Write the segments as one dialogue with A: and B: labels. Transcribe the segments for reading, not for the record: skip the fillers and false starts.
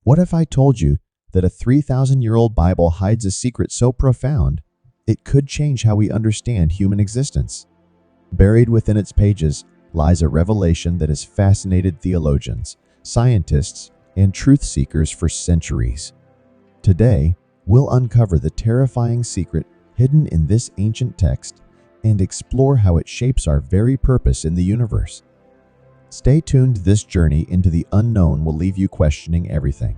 A: What if I told you that a 3,000-year-old Bible hides a secret so profound it could change how we understand human existence? Buried within its pages lies a revelation that has fascinated theologians, scientists, and truth seekers for centuries. Today, we'll uncover the terrifying secret hidden in this ancient text and explore how it shapes our very purpose in the universe. Stay tuned. This journey into the unknown will leave you questioning everything.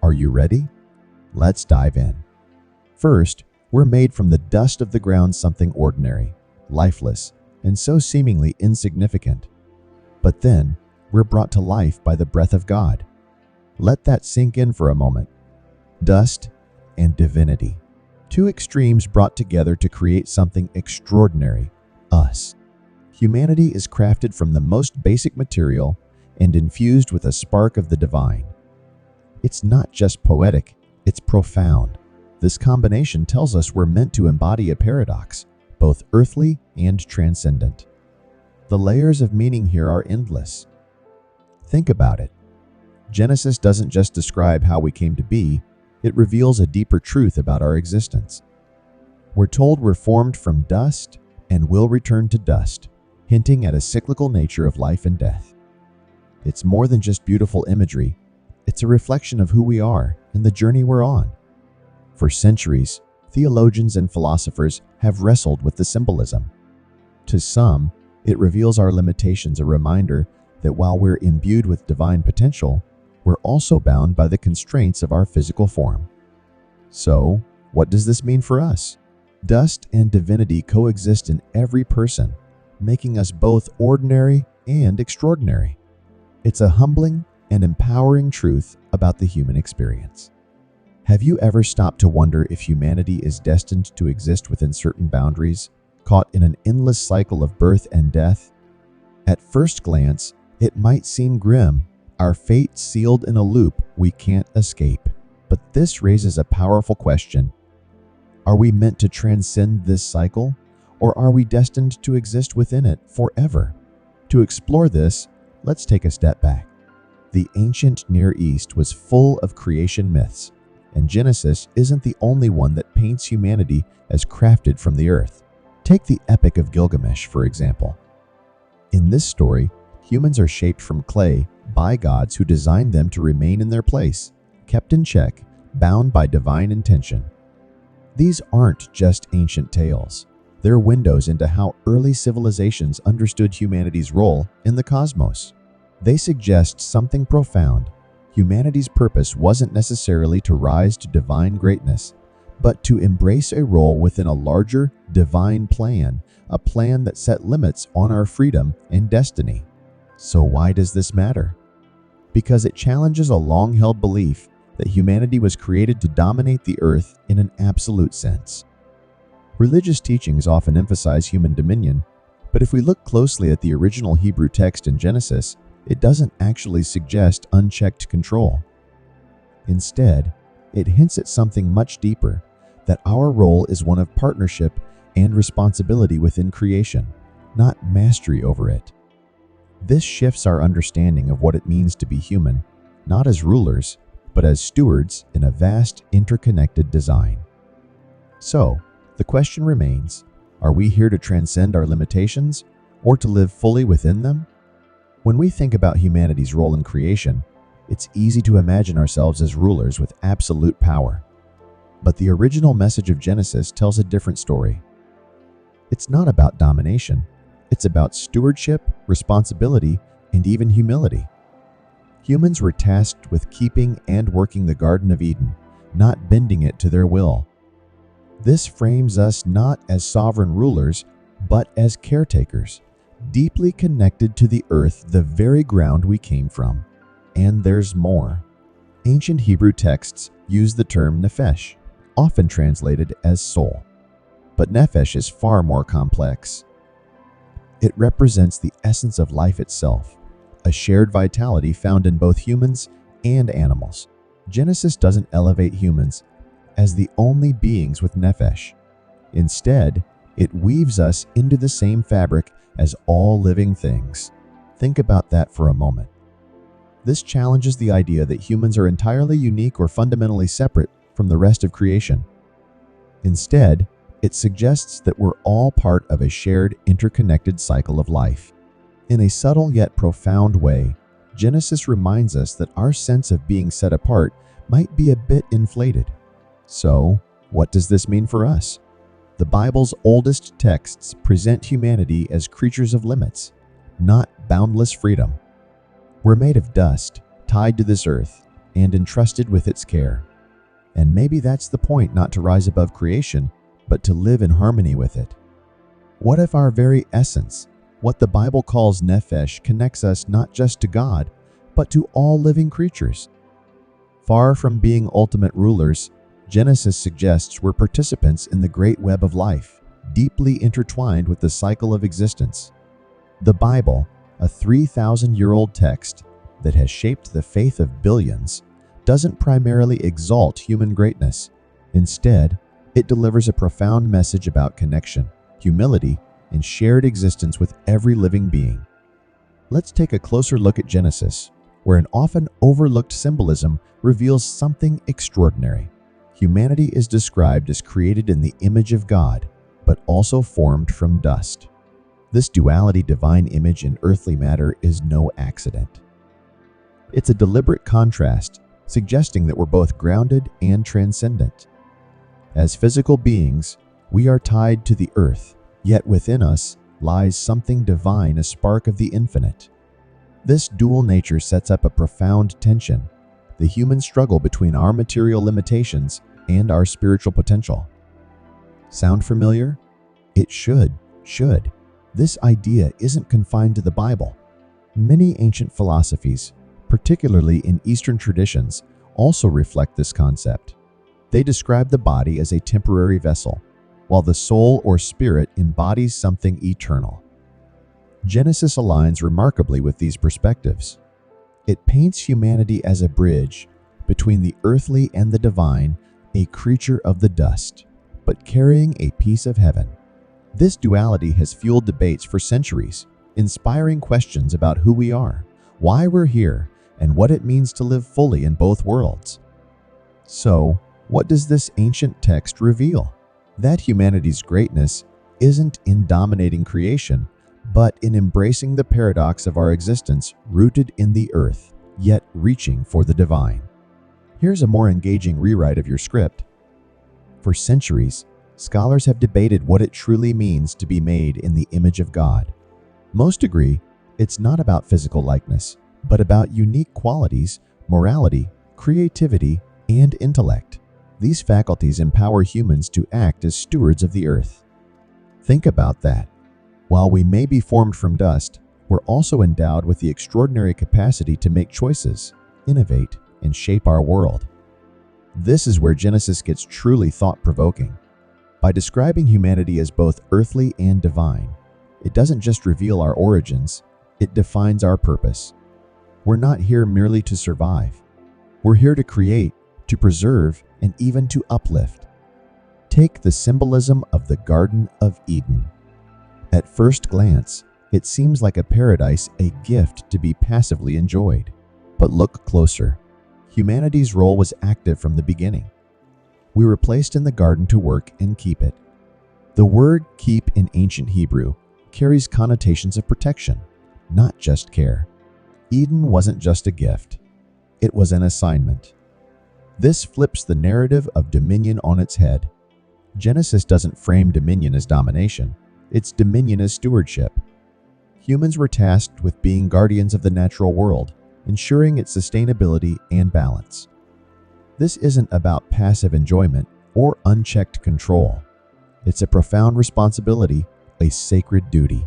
A: Are you ready? Let's dive in. First, we're made from the dust of the ground, something ordinary, lifeless, and so seemingly insignificant. But then, we're brought to life by the breath of God. Let that sink in for a moment. Dust and divinity, two extremes brought together to create something extraordinary, us. Humanity is crafted from the most basic material and infused with a spark of the divine. It's not just poetic, it's profound. This combination tells us we're meant to embody a paradox, both earthly and transcendent. The layers of meaning here are endless. Think about it. Genesis doesn't just describe how we came to be, it reveals a deeper truth about our existence. We're told we're formed from dust and will return to dust, hinting at a cyclical nature of life and death. It's more than just beautiful imagery, it's a reflection of who we are and the journey we're on. For centuries, theologians and philosophers have wrestled with the symbolism. To some, it reveals our limitations, a reminder that while we're imbued with divine potential, we're also bound by the constraints of our physical form. So, what does this mean for us? Dust and divinity coexist in every person, making us both ordinary and extraordinary. It's a humbling and empowering truth about the human experience. Have you ever stopped to wonder if humanity is destined to exist within certain boundaries, caught in an endless cycle of birth and death? At first glance, it might seem grim, our fate sealed in a loop we can't escape. But this raises a powerful question. Are we meant to transcend this cycle, or are we destined to exist within it forever? To explore this, let's take a step back. The ancient Near East was full of creation myths, and Genesis isn't the only one that paints humanity as crafted from the earth. Take the Epic of Gilgamesh, for example. In this story, humans are shaped from clay by gods who designed them to remain in their place, kept in check, bound by divine intention. These aren't just ancient tales. They're windows into how early civilizations understood humanity's role in the cosmos. They suggest something profound. Humanity's purpose wasn't necessarily to rise to divine greatness, but to embrace a role within a larger divine plan, a plan that set limits on our freedom and destiny. So why does this matter? Because it challenges a long-held belief that humanity was created to dominate the earth in an absolute sense. Religious teachings often emphasize human dominion, but if we look closely at the original Hebrew text in Genesis, it doesn't actually suggest unchecked control. Instead, it hints at something much deeper, that our role is one of partnership and responsibility within creation, not mastery over it. This shifts our understanding of what it means to be human, not as rulers, but as stewards in a vast, interconnected design. So, the question remains, are we here to transcend our limitations or to live fully within them? When we think about humanity's role in creation, it's easy to imagine ourselves as rulers with absolute power. But the original message of Genesis tells a different story. It's not about domination. It's about stewardship, responsibility, and even humility. Humans were tasked with keeping and working the Garden of Eden, not bending it to their will. This frames us not as sovereign rulers, but as caretakers, deeply connected to the earth, the very ground we came from. And there's more. Ancient Hebrew texts use the term nephesh, often translated as soul. But nephesh is far more complex. It represents the essence of life itself, a shared vitality found in both humans and animals. Genesis doesn't elevate humans as the only beings with nephesh. Instead, it weaves us into the same fabric as all living things. Think about that for a moment. This challenges the idea that humans are entirely unique or fundamentally separate from the rest of creation. Instead, it suggests that we're all part of a shared, interconnected cycle of life. In a subtle yet profound way, Genesis reminds us that our sense of being set apart might be a bit inflated. So, what does this mean for us? The Bible's oldest texts present humanity as creatures of limits, not boundless freedom. We're made of dust, tied to this earth, and entrusted with its care. And maybe that's the point, not to rise above creation, but to live in harmony with it. What if our very essence, what the Bible calls nephesh, connects us not just to God, but to all living creatures? Far from being ultimate rulers, Genesis suggests we're participants in the great web of life, deeply intertwined with the cycle of existence. The Bible, a 3,000-year-old text that has shaped the faith of billions, doesn't primarily exalt human greatness. Instead, it delivers a profound message about connection, humility, and shared existence with every living being. Let's take a closer look at Genesis, where an often overlooked symbolism reveals something extraordinary. Humanity is described as created in the image of God, but also formed from dust. This duality, divine image and earthly matter, is no accident. It's a deliberate contrast, suggesting that we're both grounded and transcendent. As physical beings, we are tied to the earth, yet within us lies something divine, a spark of the infinite. This dual nature sets up a profound tension, the human struggle between our material limitations and our spiritual potential. Sound familiar? It should. This idea isn't confined to the Bible. Many ancient philosophies, particularly in Eastern traditions, also reflect this concept. They describe the body as a temporary vessel, while the soul or spirit embodies something eternal. Genesis aligns remarkably with these perspectives. It paints humanity as a bridge between the earthly and the divine, a creature of the dust, but carrying a piece of heaven. This duality has fueled debates for centuries, inspiring questions about who we are, why we're here, and what it means to live fully in both worlds. So, what does this ancient text reveal? That humanity's greatness isn't in dominating creation, but in embracing the paradox of our existence, rooted in the earth, yet reaching for the divine. Here's a more engaging rewrite of your script. For centuries, scholars have debated what it truly means to be made in the image of God. Most agree it's not about physical likeness, but about unique qualities, morality, creativity, and intellect. These faculties empower humans to act as stewards of the earth. Think about that. While we may be formed from dust, we're also endowed with the extraordinary capacity to make choices, innovate, and shape our world. This is where Genesis gets truly thought-provoking. By describing humanity as both earthly and divine, it doesn't just reveal our origins, it defines our purpose. We're not here merely to survive. We're here to create, to preserve, and even to uplift. Take the symbolism of the Garden of Eden. At first glance, it seems like a paradise, a gift to be passively enjoyed. But look closer. Humanity's role was active from the beginning. We were placed in the garden to work and keep it. The word keep in ancient Hebrew carries connotations of protection, not just care. Eden wasn't just a gift. It was an assignment. This flips the narrative of dominion on its head. Genesis doesn't frame dominion as domination. It's dominion as stewardship. Humans were tasked with being guardians of the natural world, ensuring its sustainability and balance. This isn't about passive enjoyment or unchecked control. It's a profound responsibility, a sacred duty.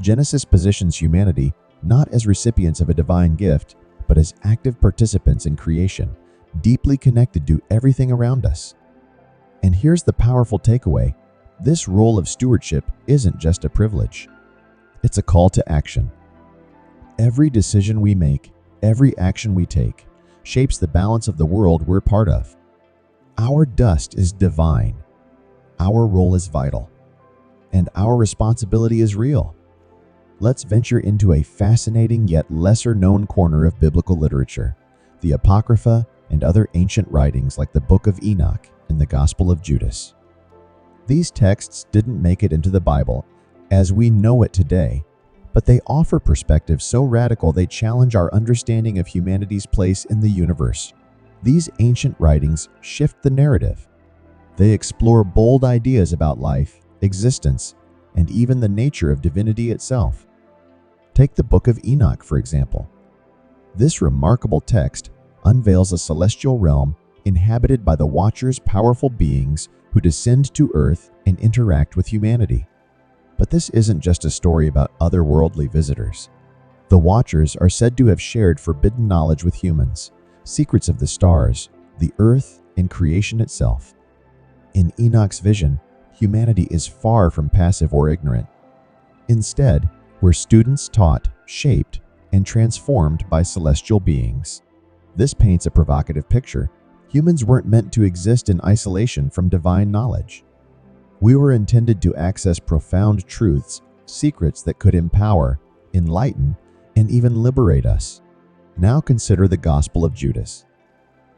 A: Genesis positions humanity not as recipients of a divine gift, but as active participants in creation, deeply connected to everything around us. And here's the powerful takeaway. This role of stewardship isn't just a privilege. It's a call to action. Every decision we make, every action we take, shapes the balance of the world we're part of. Our dust is divine. Our role is vital. And our responsibility is real. let's venture into a fascinating yet lesser-known corner of biblical literature, the Apocrypha and other ancient writings like the Book of Enoch and the Gospel of Judas. These texts didn't make it into the Bible as we know it today, but they offer perspectives so radical they challenge our understanding of humanity's place in the universe. These ancient writings shift the narrative. They explore bold ideas about life, existence, and even the nature of divinity itself. Take the Book of Enoch, for example. This remarkable text unveils a celestial realm inhabited by the Watchers, powerful beings who descend to Earth and interact with humanity. But this isn't just a story about otherworldly visitors. The Watchers are said to have shared forbidden knowledge with humans, secrets of the stars, the Earth, and creation itself. In Enoch's vision, humanity is far from passive or ignorant. Instead, we're students taught, shaped, and transformed by celestial beings. This paints a provocative picture. Humans weren't meant to exist in isolation from divine knowledge. We were intended to access profound truths, secrets that could empower, enlighten, and even liberate us. Now consider the Gospel of Judas.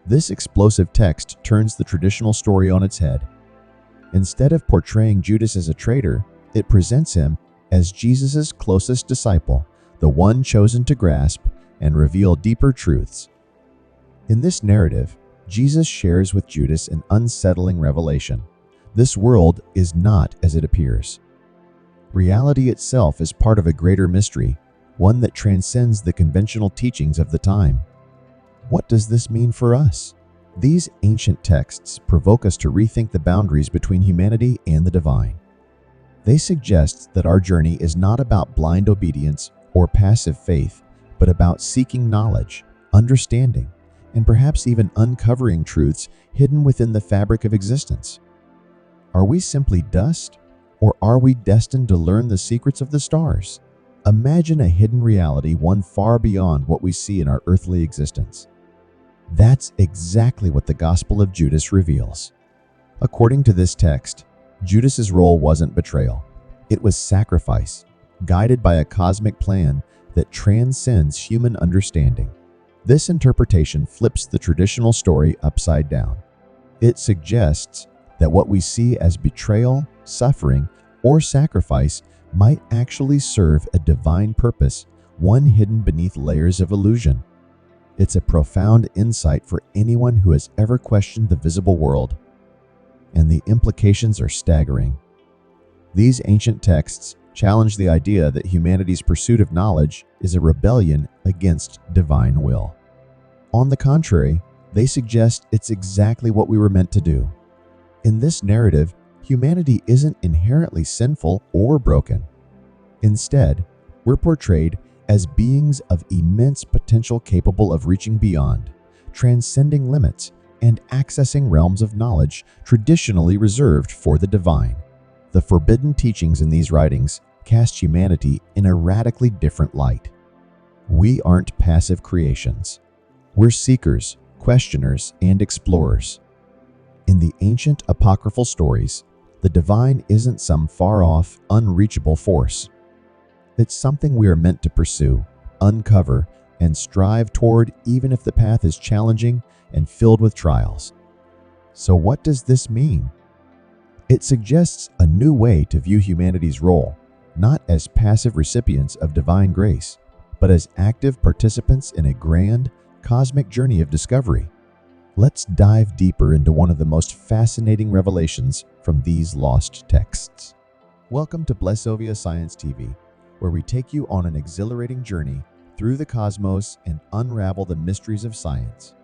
A: This explosive text turns the traditional story on its head. Instead of portraying Judas as a traitor, it presents him as Jesus' closest disciple, the one chosen to grasp and reveal deeper truths. In this narrative, Jesus shares with Judas an unsettling revelation. This world is not as it appears. Reality itself is part of a greater mystery, one that transcends the conventional teachings of the time. What does this mean for us? These ancient texts provoke us to rethink the boundaries between humanity and the divine. They suggest that our journey is not about blind obedience or passive faith, but about seeking knowledge, understanding, and perhaps even uncovering truths hidden within the fabric of existence. Are we simply dust, or are we destined to learn the secrets of the stars? Imagine a hidden reality, one far beyond what we see in our earthly existence. That's exactly what the Gospel of Judas reveals. According to this text, Judas's role wasn't betrayal. It was sacrifice, guided by a cosmic plan that transcends human understanding. This interpretation flips the traditional story upside down. It suggests that what we see as betrayal, suffering, or sacrifice might actually serve a divine purpose, one hidden beneath layers of illusion. It's a profound insight for anyone who has ever questioned the visible world, and the implications are staggering. These ancient texts challenge the idea that humanity's pursuit of knowledge is a rebellion against divine will. On the contrary, they suggest it's exactly what we were meant to do. In this narrative, humanity isn't inherently sinful or broken. Instead, we're portrayed as beings of immense potential capable of reaching beyond, transcending limits, and accessing realms of knowledge traditionally reserved for the divine. The forbidden teachings in these writings cast humanity in a radically different light. We aren't passive creations. We're seekers, questioners, and explorers. In the ancient apocryphal stories, the divine isn't some far-off, unreachable force. It's something we are meant to pursue, uncover, and strive toward, even if the path is challenging and filled with trials. So what does this mean? It suggests a new way to view humanity's role, not as passive recipients of divine grace, but as active participants in a grand, cosmic journey of discovery. Let's dive deeper into one of the most fascinating revelations from these lost texts. Welcome to Blessovia Science TV, where we take you on an exhilarating journey through the cosmos and unravel the mysteries of science.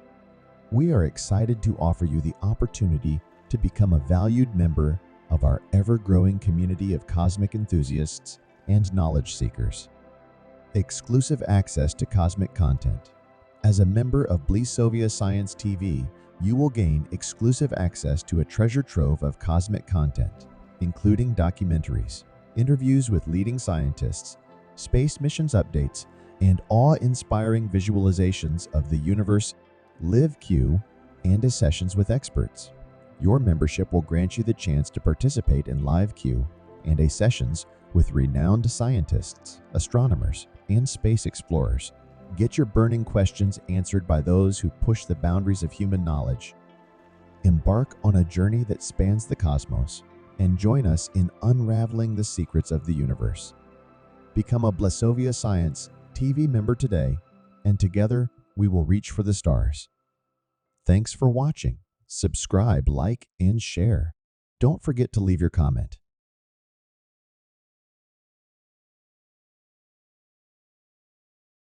A: We are excited to offer you the opportunity to become a valued member of our ever-growing community of cosmic enthusiasts and knowledge seekers. Exclusive access to cosmic content. As a member of Blessovia Science TV, you will gain exclusive access to a treasure trove of cosmic content, including documentaries, interviews with leading scientists, space missions updates, and awe-inspiring visualizations of the universe, live Q, and sessions with experts. Your membership will grant you the chance to participate in live Q and sessions with renowned scientists, astronomers, and space explorers. Get your burning questions answered by those who push the boundaries of human knowledge. Embark on a journey that spans the cosmos and join us in unraveling the secrets of the universe. Become a Blasovia Science TV member today, and together we will reach for the stars. Thanks for watching. Subscribe, like, and share. Don't forget to leave your comment.